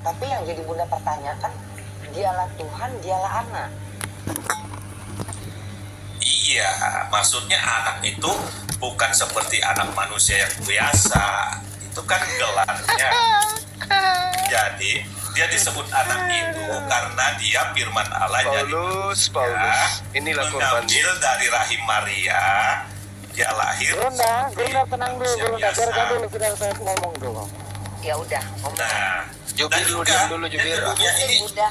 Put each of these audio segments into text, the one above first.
Tapi yang jadi Bunda pertanyakan, dialah Tuhan, dialah anak. Iya, maksudnya anak itu bukan seperti anak manusia yang biasa. Itu kan gelarnya. Jadi dia disebut anak itu karena dia firman Allah. Paulus, inilah korban mengambil dari rahim Maria. Dia lahir. Bunda tenang dulu, Bunda. Biarkan dulu kita ngomong dulu. Ya udah, ngomong. Nah, Jubir dan dulu, juga diam dulu, Jubir. dia ke dunia ini, Bunda.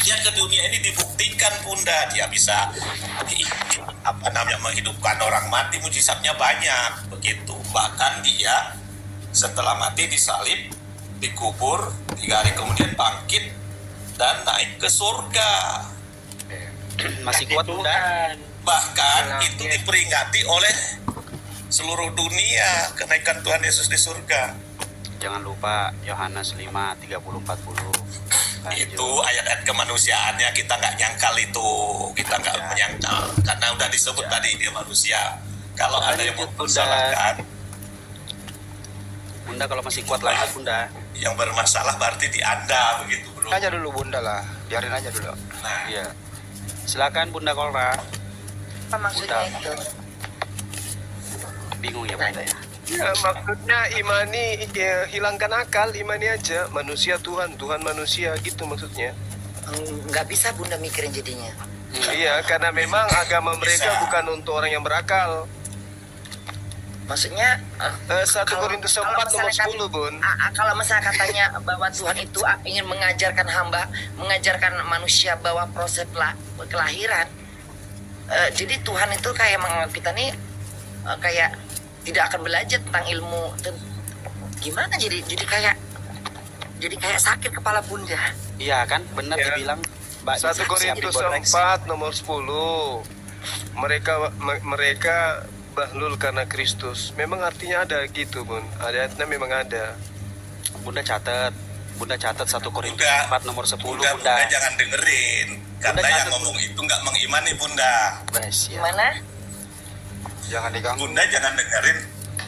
dia ke dunia ini dibuktikan, Bunda, dia bisa menghidupkan orang mati, mujizatnya banyak begitu. Bahkan dia setelah mati disalib, dikubur, 3 hari kemudian bangkit dan naik ke surga. Masih kuat, Bunda. Bahkan itu diperingati oleh seluruh dunia, kenaikan Tuhan Yesus di surga. Jangan lupa Yohanes 5, 30-40. Itu ayat-ayat kemanusiaannya kita nggak nyangkal itu, kita nggak menyangkal karena udah disebut tadi dia manusia. Kalau ada yang mempersalahkan, Bunda kalau masih kuat lagi, Bunda. yang bermasalah berarti di Anda begitu, bro. Aja dulu Bunda lah, biarin aja dulu. Nah, Iya. Silakan Bunda Kolra. Apa maksudnya Bunda. itu? Bingung ya Bunda ya. Ya, maksudnya imani, ya, hilangkan akal, imani aja. Manusia Tuhan, Tuhan manusia, gitu maksudnya. Nggak bisa Bunda mikirin jadinya. Iya, karena memang agama mereka Bisa. bukan untuk orang yang berakal. Maksudnya 1 kalau- Korintus kalau 4 nomor misalnya 10, Bun. kalau misalnya katanya bahwa Tuhan itu ingin mengajarkan manusia bahwa proses kelahiran, jadi Tuhan itu kayak menganggap kita nih kayak tidak akan belajar tentang ilmu. Gimana jadi kayak sakit kepala Bunda. Iya kan, benar Ya. dibilang Mbak 1 Isa, siap Korintus dikoreksi. 4 nomor 10. Mereka bahlul karena Kristus. Memang artinya ada gitu, Bun. Ayatnya memang ada. Bunda catat 1 Korintus Bunda, 4 nomor 10 Bunda, Bunda. Bunda jangan dengerin, karena Bunda yang catat, ngomong itu nggak mengimani Bunda. Bes, ya. Gimana? Jangan diganggu. Bunda jangan dengerin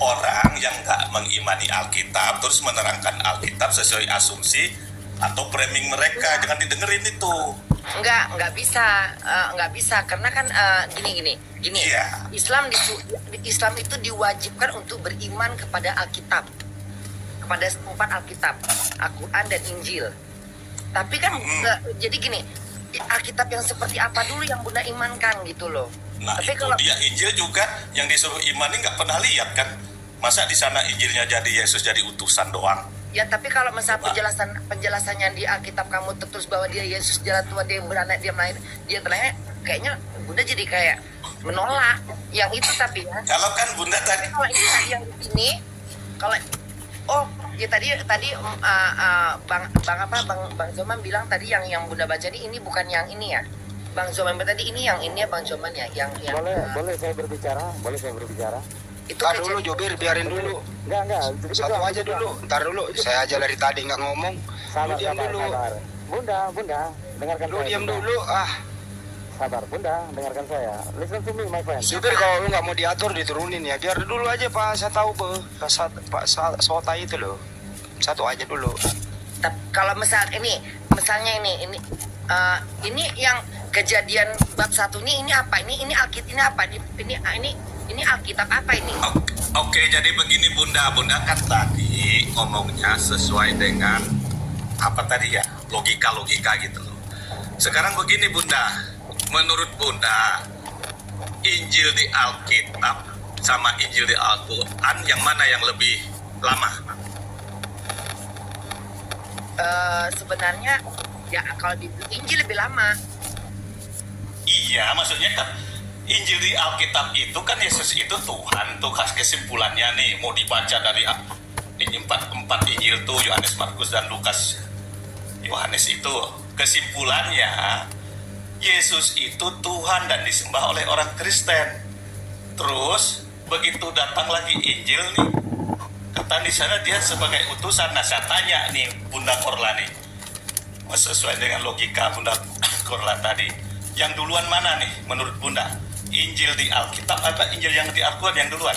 orang yang nggak mengimani Alkitab terus menerangkan Alkitab sesuai asumsi atau framing mereka, jangan didengerin itu. Nggak bisa karena kan gini. Iya. Islam itu diwajibkan untuk beriman kepada Alkitab, kepada 4 Alkitab, Al-Quran dan Injil. Tapi kan jadi gini, Alkitab yang seperti apa dulu yang Bunda imankan gitu loh. Nah, Tapi itu kalau dia Injil juga yang disuruh imani nggak pernah lihat kan? Masa di sana Injilnya jadi Yesus jadi utusan doang? ya tapi kalau misalnya penjelasannya di Alkitab kamu terus bahwa dia Yesus jalan Tuhan, dia yang beranak, dia melahir, dia terlahir, kayaknya Bunda jadi kayak menolak yang itu. Tapi ya Kalau kan Bunda tadi kalau ini yang di sini, kalau ya tadi Bang Zoman bilang tadi yang Bunda baca ini bukan yang ini ya. Bang Zoman tadi ini yang ini ya Bang Zoman ya, yang Boleh saya berbicara? itu Ntar kejadian. dulu, Jobir, biarin dulu. Enggak. Satu aja dulu, ntar dulu. Saya aja dari tadi nggak ngomong. Lu diam dulu. Bunda, dengarkan Lu saya. diam Bunda. dulu. Sabar, Bunda, dengarkan saya. Listen to me, my friend. Jobir, kalau lu nggak mau diatur, diturunin ya. Biar dulu aja, Pak. Saya tahu, Pak Sota itu loh. Satu aja dulu. Kalau misalnya ini yang kejadian bab 1 ini apa? Ini Alkitab ini apa? Ini Alkitab apa ini? Oke, jadi begini Bunda kan tadi ngomongnya sesuai dengan apa tadi ya, logika gitu loh. Sekarang begini Bunda, menurut Bunda Injil di Alkitab sama Injil di Al-Quran yang mana yang lebih lama? Sebenarnya ya kalau di Injil lebih lama. Iya, maksudnya kan Injil di Alkitab itu kan Yesus itu Tuhan tuh, khas kesimpulannya nih mau dibaca dari ini empat Injil tuh, Yohanes, Markus dan Lukas. Yohanes itu kesimpulannya Yesus itu Tuhan dan disembah oleh orang Kristen. Terus begitu datang lagi Injil nih, kata di sana dia sebagai utusan. Nah, saya tanya nih Bunda Korla nih, sesuai dengan logika Bunda Korla tadi, yang duluan mana nih menurut Bunda? Injil di Alkitab atau Injil yang di Al-Quran yang duluan?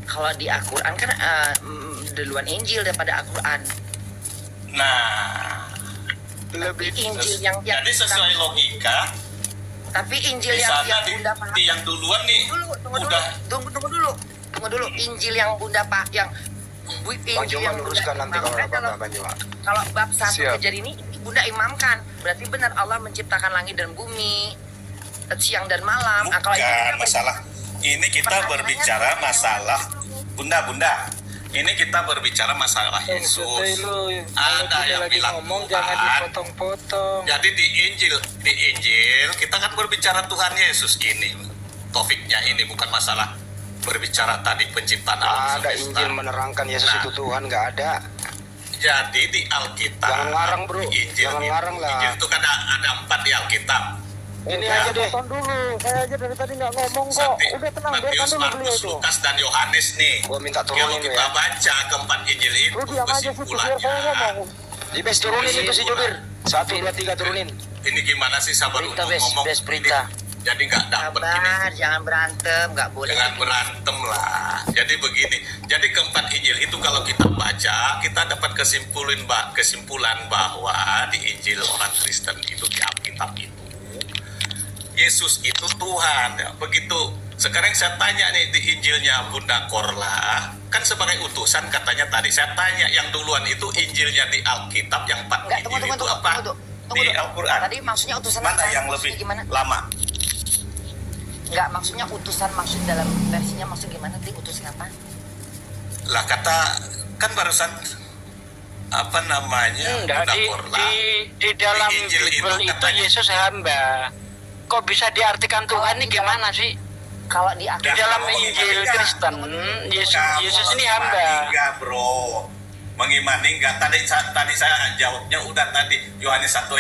Kalau di Al-Quran kan duluan Injil daripada Al-Quran. Nah, Tapi Injil yang Jadi sesuai logika, tapi Injil di yang sana Bunda paham. di yang duluan nih Tunggu dulu. Injil yang Bunda Pak yang Bang Joma luruskan nanti kalau apa Bang Joma. kalau bab 1 Siap. Kejadian ini Bunda imamkan. Berarti benar Allah menciptakan langit dan bumi, siang dan malam. Nah, kalau bukan masalah. Ini kita berbicara masalah Bunda. Ini kita berbicara masalah Yesus. Ada yang bilang jangan Tuhan. dipotong-potong. Jadi di Injil kita kan berbicara Tuhan Yesus ini. Topiknya ini bukan masalah berbicara tadi penciptaan alam Ada semesta. Injil menerangkan Yesus Nah. itu Tuhan, nggak ada. Jadi di Alkitab. Jangan ngarang, bro. Di Injil, Jangan ngarang lah. Injil itu kan ada 4 di Alkitab. Ini Ya. aja deh. Tonton dulu, saya aja dari tadi nggak ngomong kok. Santi, Udah tenang, biarkan Matius, dulu beliau Markus, itu. Lukas, dan Yohanes nih. Gua minta Kalau turunin lu kita ya. baca keempat Injil itu Lu diam aja sih, biar saya ngomong. Di bes turunin itu si Jubir. 1, 2, 3 turunin. Ini gimana sih sabar Perintah, untuk Bes, ngomong Bes, perintah. ini. Jadi nggak dapet ini. Sabar, jangan berantem, nggak boleh. Jangan berantem lah. Jadi begini. Jadi keempat Injil itu kalau kita baca, kita dapat kesimpulan bahwa di Injil orang Kristen itu di Alkitab itu Yesus itu Tuhan. Ya, begitu. Sekarang saya tanya nih di Injilnya Bunda Korla, kan sebagai utusan katanya tadi. Saya tanya yang duluan itu Injilnya di Alkitab, yang 4 Enggak, Injil itu tunggu, apa? Di Al-Quran. Tadi maksudnya utusan Mana apa? yang Maksudnya lebih gimana? lama? Enggak, maksudnya utusan maksud dalam versinya maksud gimana? Di utusan apa? Lah kata kan barusan apa namanya Enggak, Bunda di, Korla. di dalam Di Injil Bible itu katanya. Yesus hamba. Kok bisa diartikan Tuhan ini gimana sih? Kalau di Di Ya, dalam kamu Injil mengimani Kristen, nggak? Yesus ini Kamu hamba. mengimani nggak, bro? Mengimani nggak? Tadi saya jawabnya udah tadi Yohanes 1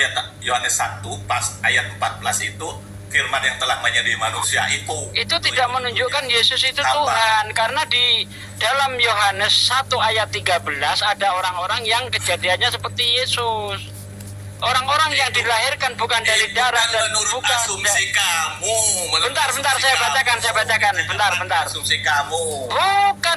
pas ayat 14 itu firman yang telah menjadi manusia itu. Itu tidak menunjukkan Yesus itu Apa? Tuhan, karena di dalam Yohanes 1 ayat 13 ada orang-orang yang kejadiannya seperti Yesus. Orang-orang yang dilahirkan bukan dari darah dan menurut bukan asumsi kamu. Menurut Bentar, asumsi saya kamu. bacakan. Bentar. Asumsi kamu.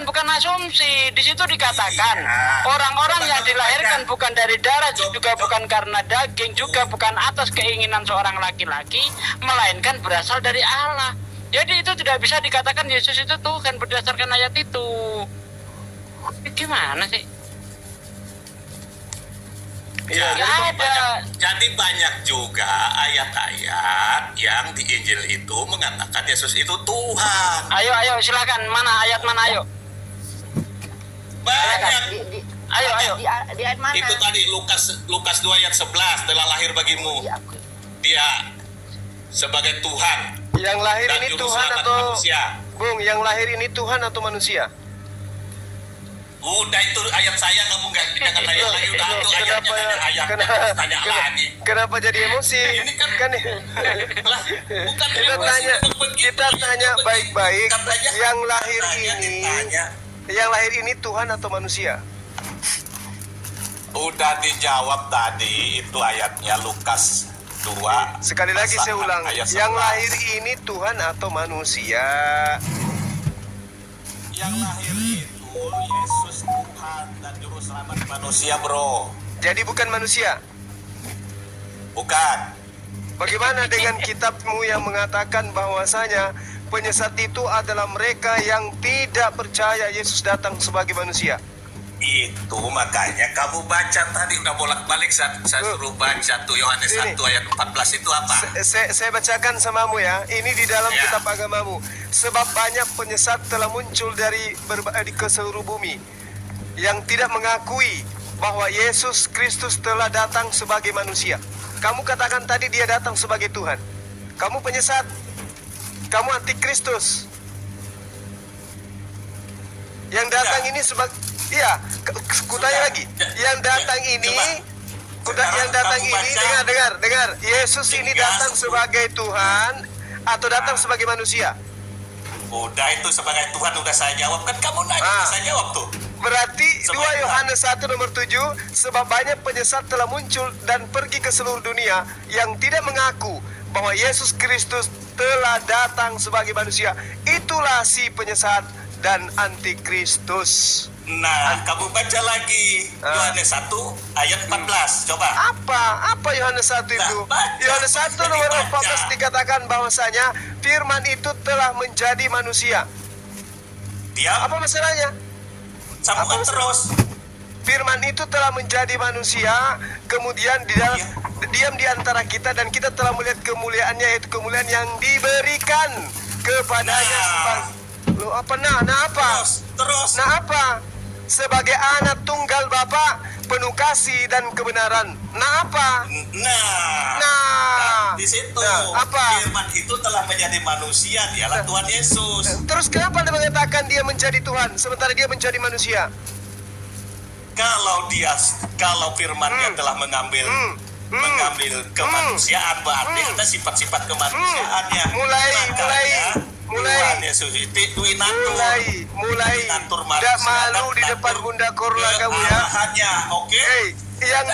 Bukan asumsi. Di situ dikatakan Iya. orang-orang Coba yang kamu dilahirkan baca. bukan dari darah, juga Coba. bukan karena daging, juga bukan atas keinginan seorang laki-laki, melainkan berasal dari Allah. Jadi itu tidak bisa dikatakan Yesus itu Tuhan berdasarkan ayat itu. Gimana sih? Ya, Nggak ada. jadi banyak juga ayat-ayat yang di Injil itu mengatakan Yesus itu Tuhan. Ayo, silakan. Ayat mana, ayo. Banyak. Ayo. Di ayat mana? Itu tadi Lukas 2 ayat 11, telah lahir bagimu Diakui. dia sebagai Tuhan Yang lahir dan ini juru Tuhan selamat atau manusia. Bung, yang lahir ini Tuhan atau manusia? Udah itu ayat saya, kamu nggak jangan nanya lagi, udah itu ayatnya tanya lagi. Kenapa jadi emosi? Ini kan lah, bukan kita emosi, tanya, bukan begitu, kita tanya begitu. baik-baik. Katanya, Yang lahir katanya ini, ditanya. yang lahir ini Tuhan atau manusia? Udah dijawab tadi itu ayatnya Lukas 2. Sekali lagi saya ulang, ayat yang 11. lahir ini Tuhan atau manusia? Yang lahir itu Yesus Tuhan dan juru selamat manusia, bro. Jadi bukan manusia. Bukan. Bagaimana dengan kitabmu yang mengatakan bahwasanya penyesat itu adalah mereka yang tidak percaya Yesus datang sebagai manusia? Itu makanya kamu baca tadi udah bolak-balik saya suruh baca tuh Yohanes Ini. 1 ayat 14 itu apa? Saya bacakan samamu ya. Ini di dalam Ya. kitab agamamu. Sebab banyak penyesat telah muncul di ke seluruh bumi yang tidak mengakui bahwa Yesus Kristus telah datang sebagai manusia. Kamu katakan tadi dia datang sebagai Tuhan. Kamu penyesat. Kamu antikristus. Yang datang Ya. ini sebagai kutanya Sudah. lagi. Ya. Yang datang Ya. ini Coba. yang datang Kamu ini baca. dengar. Yesus ini Tinggal datang 10. sebagai Tuhan atau datang sebagai manusia? Udah itu sebagai Tuhan udah saya jawab kan kamu nanya Ah. saya jawab tuh. Berarti Sebagai 2 Yohanes 1 nomor 7, sebab banyak penyesat telah muncul dan pergi ke seluruh dunia yang tidak mengaku bahwa Yesus Kristus telah datang sebagai manusia. Itulah si penyesat dan antikristus. Nah, kamu baca lagi Yohanes 1 ayat 14. Coba. Apa Yohanes 1 itu? Nah, baca. Yohanes 1 nomor 14 dikatakan bahwasanya firman itu telah menjadi manusia. Diam, Apa masalahnya? sambungan terus. Firman itu telah menjadi manusia, kemudian diam di antara kita, dan kita telah melihat kemuliaannya, yaitu kemuliaan yang diberikan kepadanya. Loh, apa? Nah apa? Terus. Nah apa? Sebagai anak tunggal Bapa, penuh kasih dan kebenaran. Nah apa? Nah, Di situ. Nah, apa? Firman itu telah menjadi manusia, dialah Tuhan Yesus. Terus kenapa Anda mengatakan dia menjadi Tuhan sementara dia menjadi manusia? Kalau firman-Nya telah mengambil kemanusiaan, berarti ada sifat-sifat kemanusiaannya. Mulai Tuhan Yesus itu mulai ngatur tidak manusia malu dan di depan ngatur Bunda Korla kamu ya. kearahannya, oke? Yang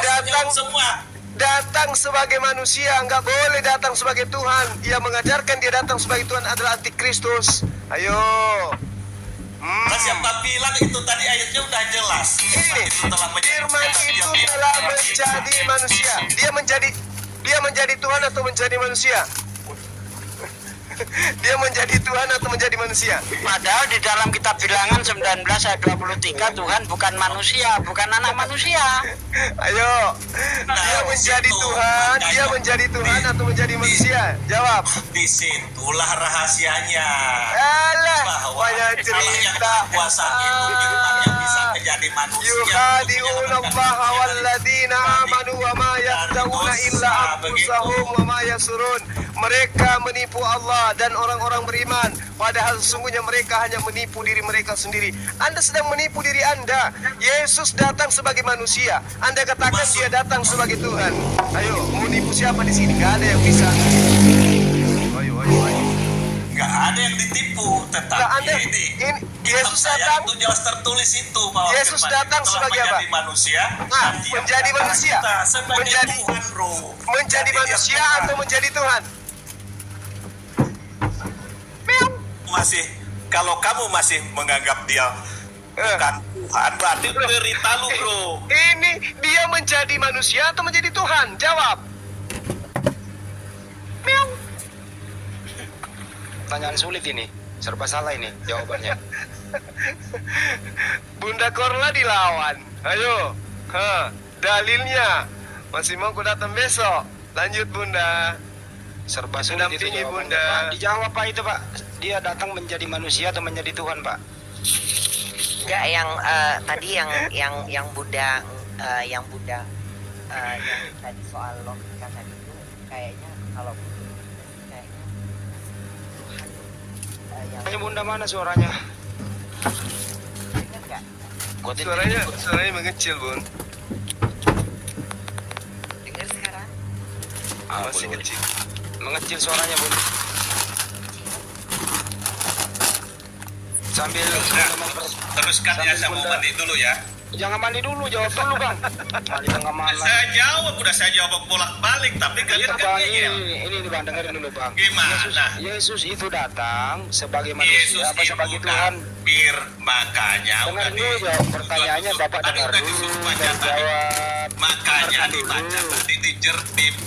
Semua. datang sebagai manusia, nggak boleh datang sebagai Tuhan. Yang mengajarkan dia datang sebagai Tuhan adalah antikristus. Ayo. Nah, siapa bilang itu tadi ayatnya udah jelas. Ini Itu telah menjadi firman itu telah menjadi manusia. Dia menjadi Tuhan atau menjadi manusia? Dia menjadi Tuhan atau menjadi manusia? Padahal di dalam kitab Bilangan 19 ayat 23 Tuhan bukan manusia, bukan anak manusia. Ayo. Dia menjadi Tuhan, dia menjadi Tuhan atau menjadi manusia? Jawab. Disitulah rahasianya. Alah, Bahwa banyak Allah yang cerita. kuasa itu firman yang bisa menjadi manusia. Yukhadi'una Allah walladzina amanu wa ma yakhda'una illa anfusahum wa ma yasurun. Mereka menipu Allah dan orang-orang beriman, padahal sesungguhnya mereka hanya menipu diri mereka sendiri. Anda sedang menipu diri Anda. Yesus datang sebagai manusia, Anda katakan dia datang sebagai Tuhan. Ayo, mau nipu siapa di sini? Gak ada yang bisa. Ayo. Nggak ada yang ditipu, Nah, tetapi Anda, ini Yesus saya datang. itu jelas tertulis itu bahwa Yesus firman datang itu telah sebagai apa? menjadi manusia. Nah, dan dia menjadi menyatakan manusia. kita sebagai Menjadi- Tuhan, bro. Menjadi Jadi dia manusia Tuhan. atau menjadi Tuhan? Kalau kamu masih menganggap dia bukan Tuhan, berarti derita lu, bro. Ini dia menjadi manusia atau menjadi Tuhan? Jawab. Pertanyaan sulit ini, serba salah ini jawabannya. Bunda Korla dilawan. Ayo. Dalilnya. Masih mau ku datang besok. Lanjut Bunda. Serba sulit itu Mendampingi jawabannya, Bunda. Pak. Dijawab Pak itu Pak. Dia datang menjadi manusia atau menjadi Tuhan Pak? Enggak, yang tadi yang Buddha yang tadi soal logika tadi itu kayaknya kalau kayaknya yang Tanya Bunda mana suaranya? dengar nggak? Suaranya mengecil, Bun. Dengar sekarang? Masih boleh. kecil. Mengecil suaranya Bun. Sambil Teruskan ya, saya mau mandi dulu ya. jangan mandi dulu, jawab dulu Bang. Mandi tengah malam. Saya jawab bolak-balik, tapi kalian kan Bang, ngeyel. ini Bang, dengerin dulu Bang. Gimana? Yesus itu datang sebagai Yesus manusia apa itu sebagai Tuhan? Bir, makanya Dengar dulu jawab pertanyaannya, Bapak dengar dulu dan jawab. Makanya Dengarkan dibaca dulu. tadi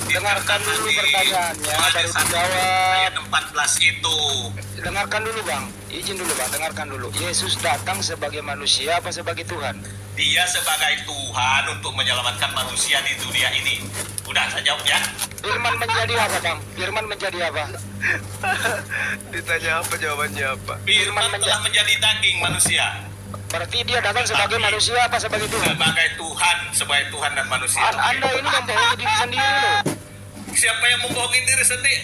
Dengarkan dulu pertanyaannya, baru dijawab. Ayat 14 itu. Dengarkan dulu Bang, izin dulu Bang, dengarkan dulu. Yesus datang sebagai manusia apa sebagai Tuhan? Dia sebagai Tuhan untuk menyelamatkan manusia di dunia ini. Udah, saya jawab ya. Firman menjadi apa Bang? Firman menjadi apa? Ditanya apa, jawabannya apa? Firman telah menjadi daging manusia. Berarti dia datang sebagai manusia apa sebagai Tuhan? Sebagai Tuhan dan manusia. Anda ini membohongi diri sendiri loh. Siapa yang membohongi diri sendiri?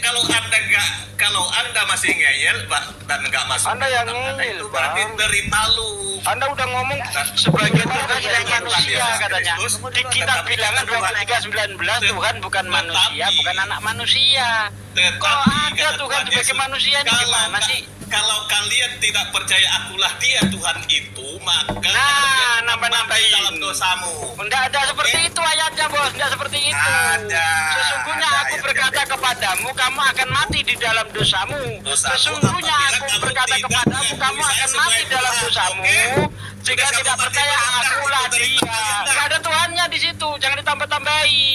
Kalau anda masih ngeyel dan nggak masuk Anda yang dalam kata ngeyel, itu berarti Bang. derita lu. Anda udah ngomong Sebagai Tuhan Tuhan dan manusia katanya. Di kitab Bilangan 23:19 Tuhan bukan manusia, bukan anak manusia. Kalau ada Tuhan sebagai manusia ini gimana sih? Kalau kalian tidak percaya akulah dia Tuhan itu, maka Nah, kalian nambah-nambahin. dalam dosamu. Tidak ada seperti itu ayatnya bos, tidak seperti itu. Ada. Sesungguhnya aku Ada berkata ayatnya. kepada kepadamu, kamu akan mati di dalam dosamu. Sesungguhnya aku berkata kepadamu, kamu akan mati dalam dosamu. Jika tidak percaya, akulah dia. Nggak ada Tuhannya di situ, jangan ditambah-tambahi.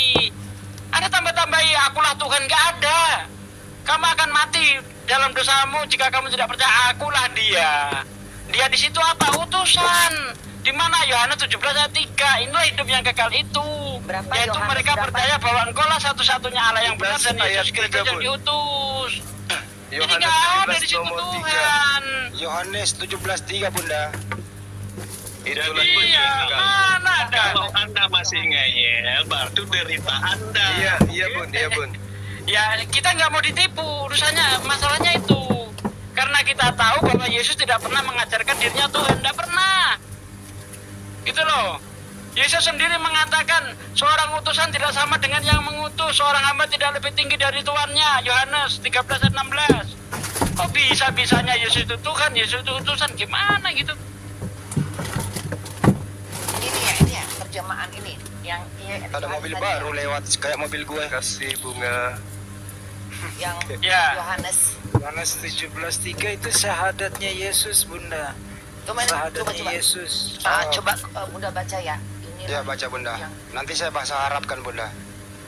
Ada tambah-tambahi, akulah Tuhan, nggak ada. Kamu akan mati dalam dosamu jika kamu tidak percaya, akulah dia. Dia di situ apa? Utusan. Di mana Yohanes 17 ayat 3. Inilah hidup yang kekal itu. Berapa Yaitu Yohanes mereka berapa? percaya bahwa engkaulah satu-satunya Allah yang benar dan 17 ayat Yesus Kristus yang 30. diutus. Jadi Yohanes nggak ada 17 di situ nomor 3. Tuhan. Yohanes 17:3 Bunda. Itulah Iya, mana ada? Kalau Anda masih ngeyel, berarti derita Anda. Iya bun, iya bun. Ya kita nggak mau ditipu, urusannya masalahnya itu. Karena kita tahu bahwa Yesus tidak pernah mengajarkan dirinya Tuhan, tidak pernah. Gitu loh. Yesus sendiri mengatakan seorang utusan tidak sama dengan yang mengutus, seorang hamba tidak lebih tinggi dari tuannya. Yohanes 13 ayat 16. Kok bisa-bisanya Yesus itu Tuhan, Yesus itu utusan, gimana gitu? Ini ya terjemahan ini yang Ada mobil baru lewat kayak mobil gue. Kasih bunga. yang Ya. Yohanes. Yohanes 17:3 itu syahadatnya Yesus, Bunda. Coba Syahadatnya Yesus. coba Bunda baca ya. Ya Inilah baca Bunda. yang- Nanti saya bahasa Arab kan Bunda.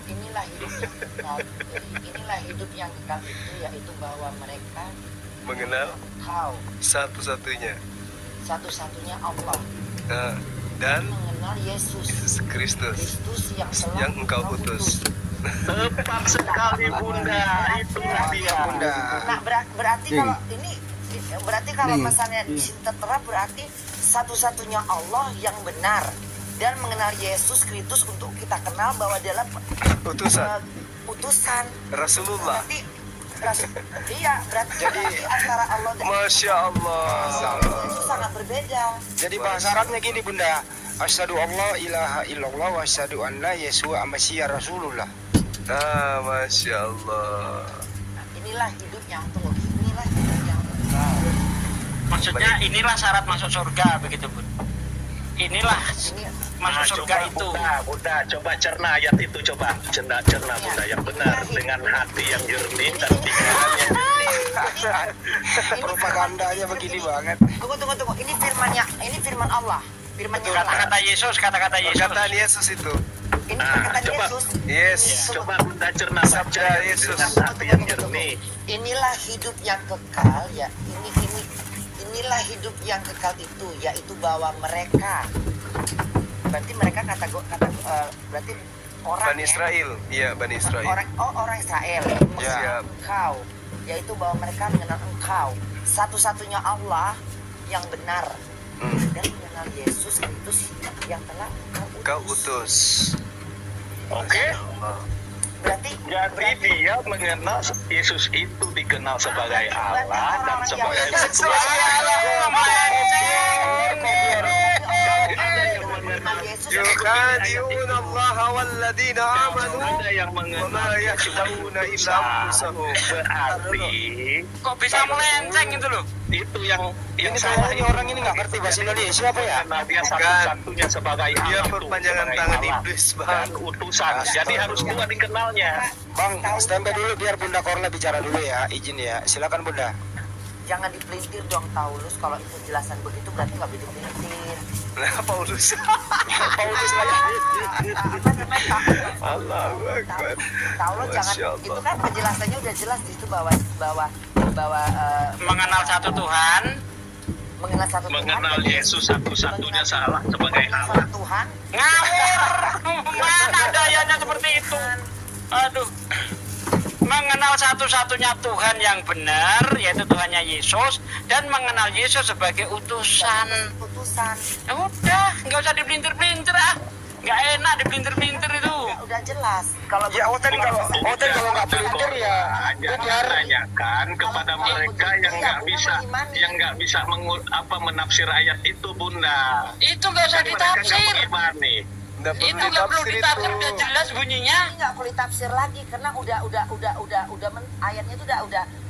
inilah hidup yang kekal. Jadi inilah hidup yang kekal itu yaitu bahwa mereka Mengenal kau satu-satunya. satu-satunya Allah Nah, dan mengenal Yesus Yesus Kristus Kristus yang telah yang engkau utus. Tepat sekali Bunda, itu dia. Bunda. Nah berarti kalau ini berarti kalau pesannya di sini tertera berarti satu-satunya Allah yang benar dan mengenal Yesus Kristus untuk kita kenal bahwa dia adalah Utusan utusan. Rasulullah. Berarti iya berarti antara Allah dan Masya Allah. itu sangat berbeda. Jadi bahasa Arabnya gini Bunda. Asyhadu Allah ilaha illallah wa asyhadu anna Yesua Masya Rasulullah. Ah, Masya Allah. Nah, inilah hidup yang tunggu. Inilah hidup yang kekal. Maksudnya inilah syarat masuk surga begitu, Bun. Inilah Ini masuk surga itu. Bunda, coba cerna ayat itu, coba cerna Bunda yang benar dengan hati yang jernih dan pikiran yang Propagandanya begini banget. tunggu. Ini firman Allah. Firmannya Allah. Kata-kata Yesus, kata-kata Yesus. Perkataan Yesus itu. Ini perkataan coba. Yesus. Yes. coba Bunda cerna baca Sabda Yesus. dengan hati yang jernih. Inilah hidup yang kekal ya. Inilah hidup yang kekal itu yaitu bahwa mereka berarti mereka berarti orang Bani Israel. Iya, Bani Israel. orang Israel Ya. engkau yaitu bahwa mereka mengenal engkau satu-satunya Allah yang benar dan mengenal Yesus Kristus yang telah Kau utus. Oke. berarti Jadi dia mengenal Yesus itu dikenal sebagai Allah dan sebagai Yesus يخادعون الله والذين آمنوا ada yang mengenal وما يخدعون إلا أنفسهم. berarti Kok bisa melenceng gitu loh? itu yang Ini salah kayaknya orang ini nggak ngerti bahasa Indonesia apa ya? karena dia satu-satunya sebagai Dia Allah tuh, perpanjangan sebagai tangan Allah iblis, Bang. dan utusan. Jadi harus dua dikenalnya. Bang, standby dulu biar Bunda Korla bicara dulu ya. Izin ya. Silakan Bunda. jangan dipelintir dong Paulus kalau itu jelasan begitu berarti nggak boleh dipelintir. Nah, Paulus. Paulus lagi. Allahu Akbar. Paulus jangan Masya Allah. itu kan penjelasannya udah jelas di situ bahwa Mengenal satu Tuhan, mengenal satu Mengenal Tuhan, Yesus satu-satunya salah sebagai mengenal Allah. satu Tuhan ngawur. Mana ada ayatnya seperti itu? Aduh. Mengenal satu-satunya Tuhan yang benar, yaitu Tuhannya Yesus, dan mengenal Yesus sebagai utusan. putusan Ya udah, nggak usah dipelintir-pelintir ah. Nggak enak dipelintir-pelintir itu. udah jelas kalau Ya Oten kalau nggak pelintir ya Hanya biar menanyakan kepada mereka yang nggak bisa menafsir ayat itu, Bunda. Itu nggak usah Mereka nggak ditafsir. mengimani. Nggak perlu Itu nggak perlu ditafsir, udah itu. jelas bunyinya. ini nggak perlu ditafsir lagi karena udah ayatnya itu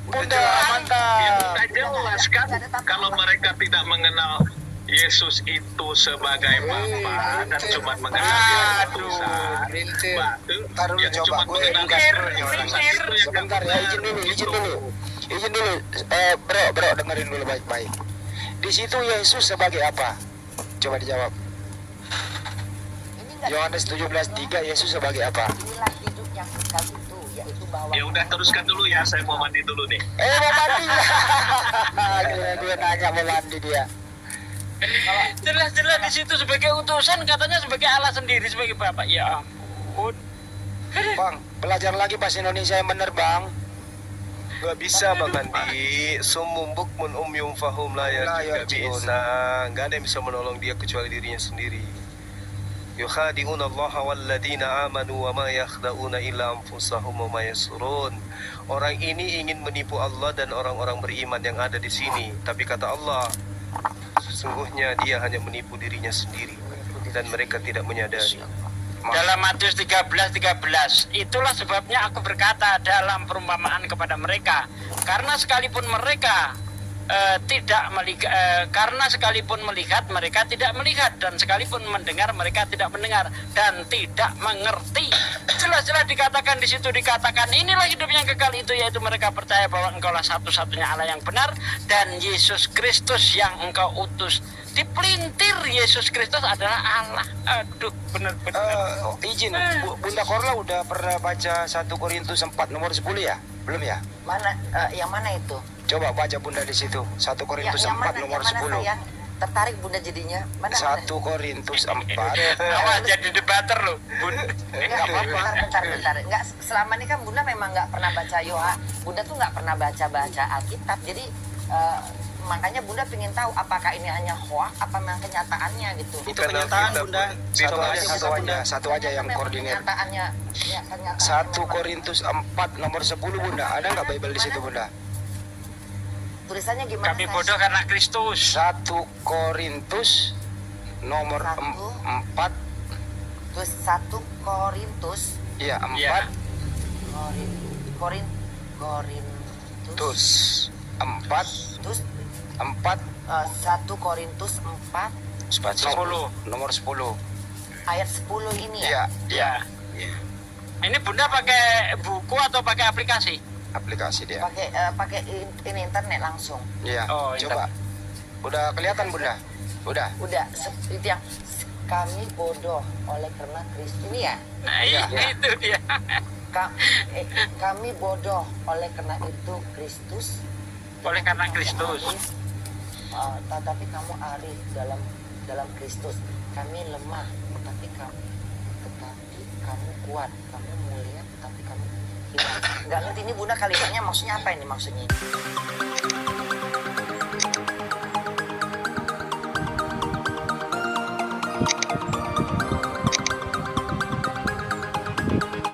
udah mantap. Ya sudah jelas kan kalau mereka tidak mengenal Yesus itu sebagai Bapa dan cuma mengenal dia Aduh. utusan. Melintir. Ntar dulu coba gue buka scrollnya orangnya. Sebentar ya, izin dulu. Bro, dengerin dulu baik-baik. Di situ Yesus sebagai apa? Coba dijawab. Ini nggak Yohanes 17:3 Yesus sebagai apa? inilah hidup yang kekal itu, yaitu bahwa Ya udah teruskan dulu ya, saya mau mandi dulu nih. Mau mandi. Gue nanya mau mandi dia. Jelas-jelas di situ sebagai utusan, katanya sebagai Allah sendiri, sebagai Bapak. Ya ampun. Bang, belajar lagi bahasa Indonesia yang bener, Bang. Gak bisa Bang Andi. Sumum bukmun umyum fahum la La yarji'un. Bisa. Gak ada yang bisa menolong dia kecuali dirinya sendiri. Yukhadi'una Allah walladina amanu wa ma yakhda'una illa anfusahum wa ma yasurun. Orang ini ingin menipu Allah dan orang-orang beriman yang ada di sini. Tapi kata Allah, sesungguhnya dia hanya menipu dirinya sendiri dan mereka tidak menyadari. Dalam Matius 13:13, itulah sebabnya aku berkata dalam perumpamaan kepada mereka, karena sekalipun mereka karena sekalipun melihat mereka tidak melihat, dan sekalipun mendengar mereka tidak mendengar dan tidak mengerti. Jelas-jelas dikatakan di situ, dikatakan inilah hidup yang kekal itu, yaitu mereka percaya bahwa engkaulah satu-satunya Allah yang benar dan Yesus Kristus yang engkau utus. Dipelintir Yesus Kristus adalah Allah. Aduh, benar-benar. Izin, Bunda Korla udah pernah baca 1 Korintus 4 nomor 10 ya? Belum ya? mana yang mana itu? Coba baca Bunda di situ. 1 Korintus 4 nomor 10. Saya tertarik Bunda jadinya. Mana? 1 Korintus 4. Awas jadi debater loh, Bun. Enggak apa-apa, bentar. Enggak, selama ini kan Bunda memang nggak pernah baca Bunda tuh nggak pernah baca Alkitab. Jadi makanya Bunda pengen tahu apakah ini hanya hoax apa memang kenyataannya gitu. Itu kenyataan Bunda. Satu aja yang koordinir. Kenyataannya. 1 Korintus 4 nomor 10 Bunda. Ada nggak Bible di situ Bunda? Tulisannya gimana? Kami bodoh karena Kristus. 1 Korintus nomor 4. Terus 1 Korintus. Iya, 4. Iya. Korintus 4. Terus 4 1 Korintus 4 10. nomor 10. ayat 10 ini ya. Iya. Ya. Ini Bunda pakai buku atau pakai aplikasi? Aplikasi dia. Pakai ini internet langsung. Iya. Oh, Coba. Udah kelihatan Bunda? Udah. Udah itu yang kami bodoh oleh karena Kristus ini ya. Nah, Iya. itu dia. Kami bodoh oleh karena itu Kristus. Oleh karena Kristus. Tetapi kamu arif dalam Kristus. Kami lemah, tetapi kamu kuat. Kamu mulia, tetapi kamu hilang. Nggak ngerti ini Bunda kalimatnya maksudnya apa ini maksudnya?